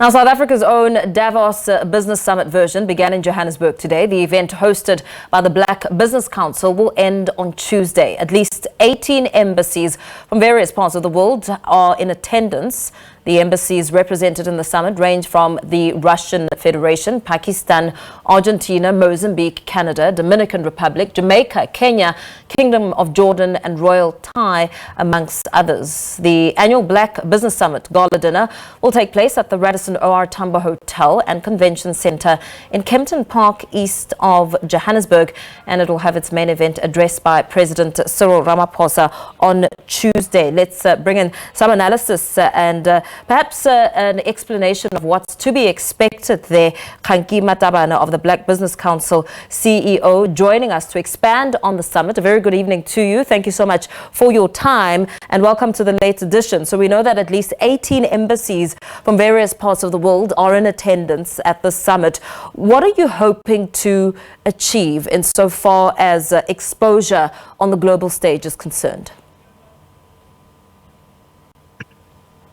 Now, South Africa's own Davos Business Summit version began in Johannesburg today. The event, hosted by the Black Business Council, will end on Tuesday. At least 18 embassies from various parts of the world are in attendance. The embassies represented in the summit range from the Russian Federation, Pakistan, Argentina, Mozambique, Canada, Dominican Republic, Jamaica, Kenya, Kingdom of Jordan and Royal Thai, amongst others. The annual Black Business Summit Gala dinner will take place at the Radisson Tambo Hotel and Convention Centre in Kempton Park, east of Johannesburg, and it will have its main event addressed by President Cyril Ramaphosa on Tuesday. Let's bring in some analysis and perhaps an explanation of what's to be expected there. Kganki Matabane of the Black Business Council, CEO, joining us to expand on the summit. A very good evening to you. Thank you so much for your time and welcome to the late edition. So we know that at least 18 embassies from various parts of the world are in attendance at the summit. What are you hoping to achieve insofar as exposure on the global stage is concerned?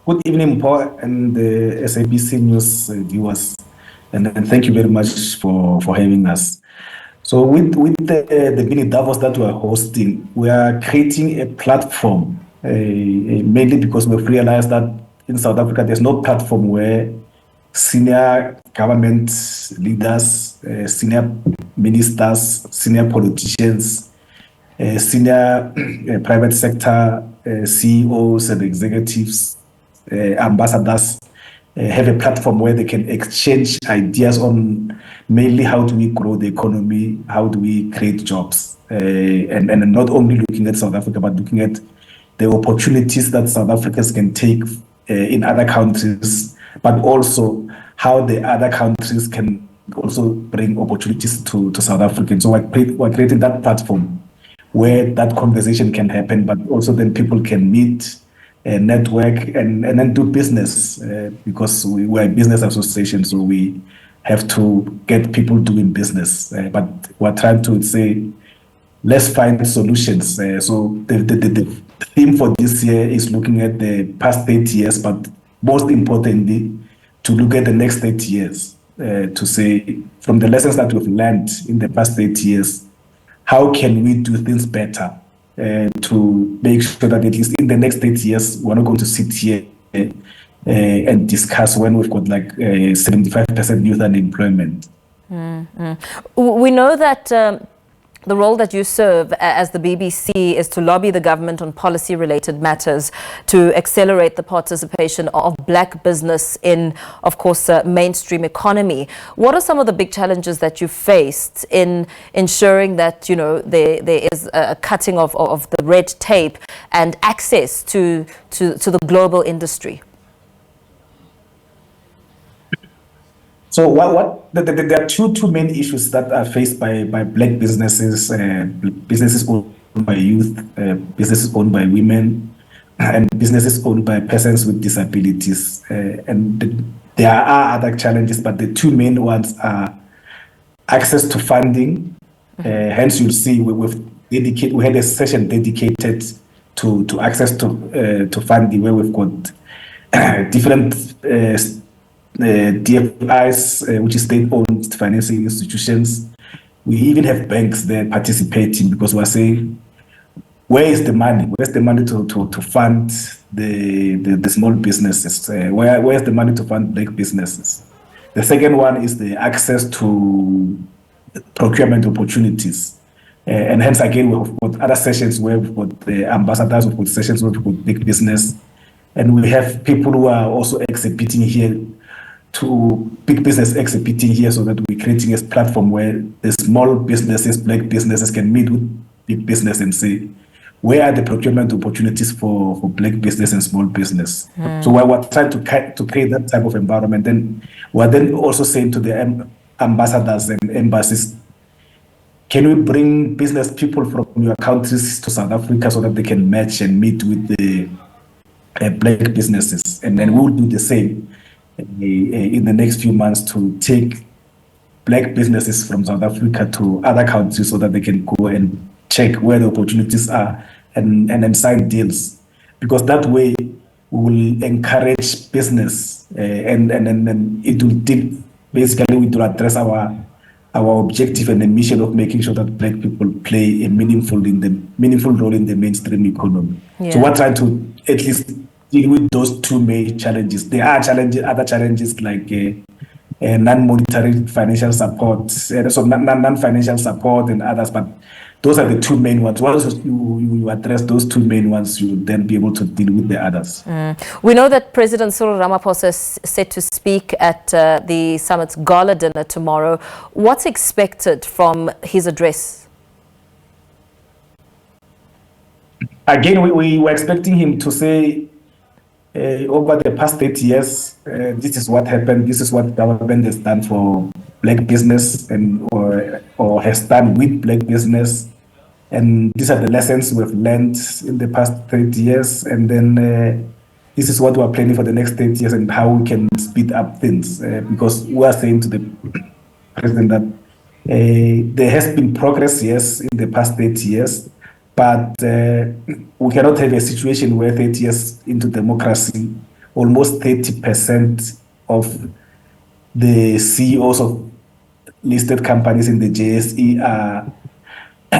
Good evening, Paul, and the SABC News viewers, and thank you very much for having us. So with the mini Davos that we are hosting, we are creating a platform, mainly because we've realized that in South Africa, there's no platform where senior government leaders, senior ministers, senior politicians, senior private sector CEOs and executives, ambassadors have a platform where they can exchange ideas on mainly how do we grow the economy, how do we create jobs, and not only looking at South Africa, but looking at the opportunities that South Africans can take in other countries, but also how the other countries can also bring opportunities to South Africans. So we're creating that platform where that conversation can happen, but also then people can meet, network and then do business because we're a business association, so we have to get people doing business. But we're trying to say, let's find solutions. So the theme for this year is looking at the past 30 years, but most importantly, to look at the next 30 years, to say from the lessons that we've learned in the past 30 years, how can we do things better? To make sure that at least in the next 30 years, we're not going to sit here and discuss when we've got like 75% youth unemployment. We know that the role that you serve as the BBC is to lobby the government on policy-related matters to accelerate the participation of black business in, of course, mainstream economy. What are some of the big challenges that you faced in ensuring that, you know, there is a cutting of the red tape and access to the global industry? So there are two main issues that are faced by black businesses, businesses owned by youth, businesses owned by women, and businesses owned by persons with disabilities. And there are other challenges, but the two main ones are access to funding. Hence, you'll see we had a session dedicated to access to funding, where we've got different DFIs, which is state-owned financing institutions. We even have banks there participating because we're saying, where is the money? Where's the money to fund the small businesses? Where's the money to fund black businesses? The second one is the access to procurement opportunities. And hence, again, we've got other sessions where we've got the ambassadors, we've got sessions where we've got big business. And we have people who are also exhibiting here, to big business exhibiting here, so that we're creating a platform where the small businesses, black businesses can meet with big business and say, where are the procurement opportunities for black business and small business? So we're trying to create that type of environment. Then we're then also saying to the ambassadors and embassies, can we bring business people from your countries to South Africa so that they can match and meet with the black businesses? And then we'll do the same in the next few months to take black businesses from South Africa to other countries so that they can go and check where the opportunities are and sign deals. Because that way we will encourage business, and it will deal basically we will address our objective and the mission of making sure that Black people play a meaningful role in the mainstream economy. Yeah. So we're trying to at least deal with those two main challenges. There are other challenges like non-monetary financial support, so non-financial support and others, but those are the two main ones. Once you address those two main ones, you will then be able to deal with the others. We know that President Cyril Ramaphosa is set to speak at the summit's Gala dinner tomorrow. What's expected from his address? Again, we were expecting him to say, over the past 8 years, this is what happened, this is what government has done for Black business and or has done with Black business. And these are the lessons we've learned in the past 30 years. And then this is what we're planning for the next 30 years and how we can speed up things. Because we are saying to the president that there has been progress, yes, in the past 30 years. But we cannot have a situation where 30 years into democracy, almost 30% of the CEOs of listed companies in the JSE are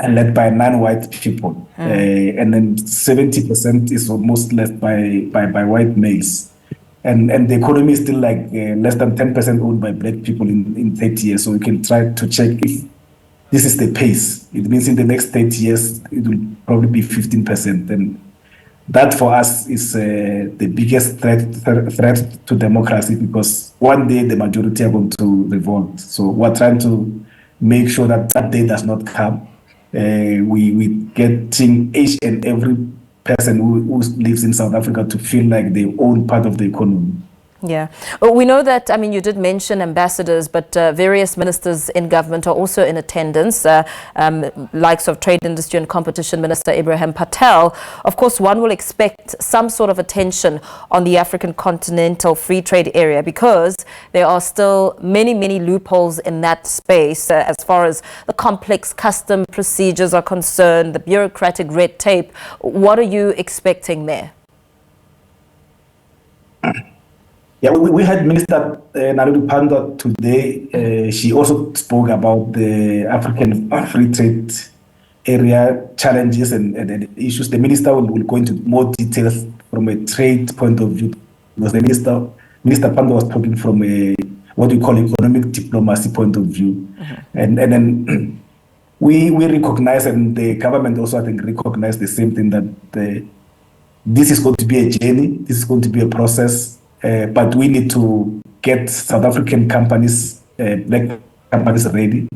led by non-white people, and then 70% is almost led by white males, and the economy is still like less than 10% owned by Black people in 30 years. So we can try to check if this is the pace. It means in the next 30 years it will probably be 15%, and that for us is the biggest threat to democracy, because one day the majority are going to revolt. So we're trying to make sure that that day does not come. We getting each and every person who lives in South Africa to feel like they own part of the economy. Yeah. Well, we know that, I mean, you did mention ambassadors, but various ministers in government are also in attendance, likes of Trade, Industry and Competition Minister Ibrahim Patel. Of course, one will expect some sort of attention on the African continental free trade area, because there are still many, many loopholes in that space as far as the complex custom procedures are concerned, the bureaucratic red tape. What are you expecting there? Yeah, we had Minister Naledi Pandor today. She also spoke about the African free trade area challenges and issues. The minister will go into more details from a trade point of view, because the Minister Pandor was talking from a what we call economic diplomacy point of view. And then we recognize, and the government also I think recognize the same thing, that this is going to be a journey, this is going to be a process. But we need to get South African companies, Black companies ready,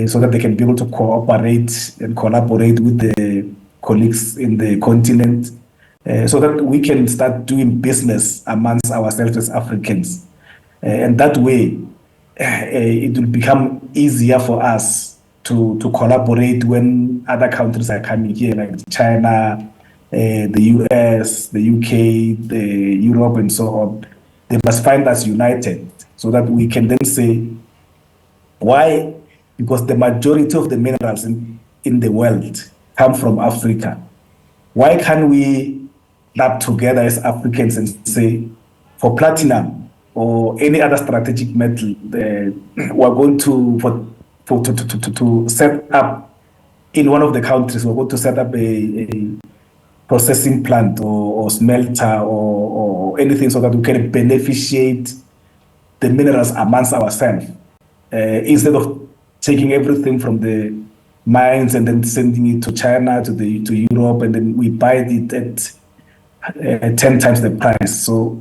so that they can be able to cooperate and collaborate with the colleagues in the continent, so that we can start doing business amongst ourselves as Africans. And that way, it will become easier for us to collaborate when other countries are coming here, like China, the US, the UK, the Europe, and so on. They must find us united, so that we can then say, why? Because the majority of the minerals in the world come from Africa. Why can't we lab together as Africans and say, for platinum or any other strategic metal, we're going to set up in one of the countries, we're going to set up a processing plant or smelter or anything, so that we can beneficiate the minerals amongst ourselves, instead of taking everything from the mines and then sending it to China, to Europe, and then we buy it at 10 times the price. So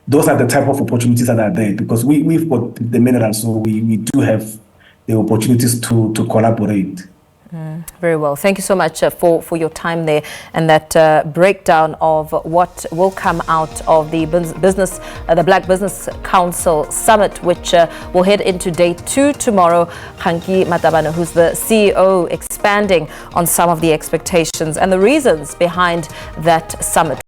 those are the type of opportunities that are there, because we've got the minerals, so we do have the opportunities to collaborate. Very well. Thank you so much for your time there, and that breakdown of what will come out of the the Black Business Council Summit, which will head into day 2 tomorrow. Kganki Matabane, who's the CEO, expanding on some of the expectations and the reasons behind that summit.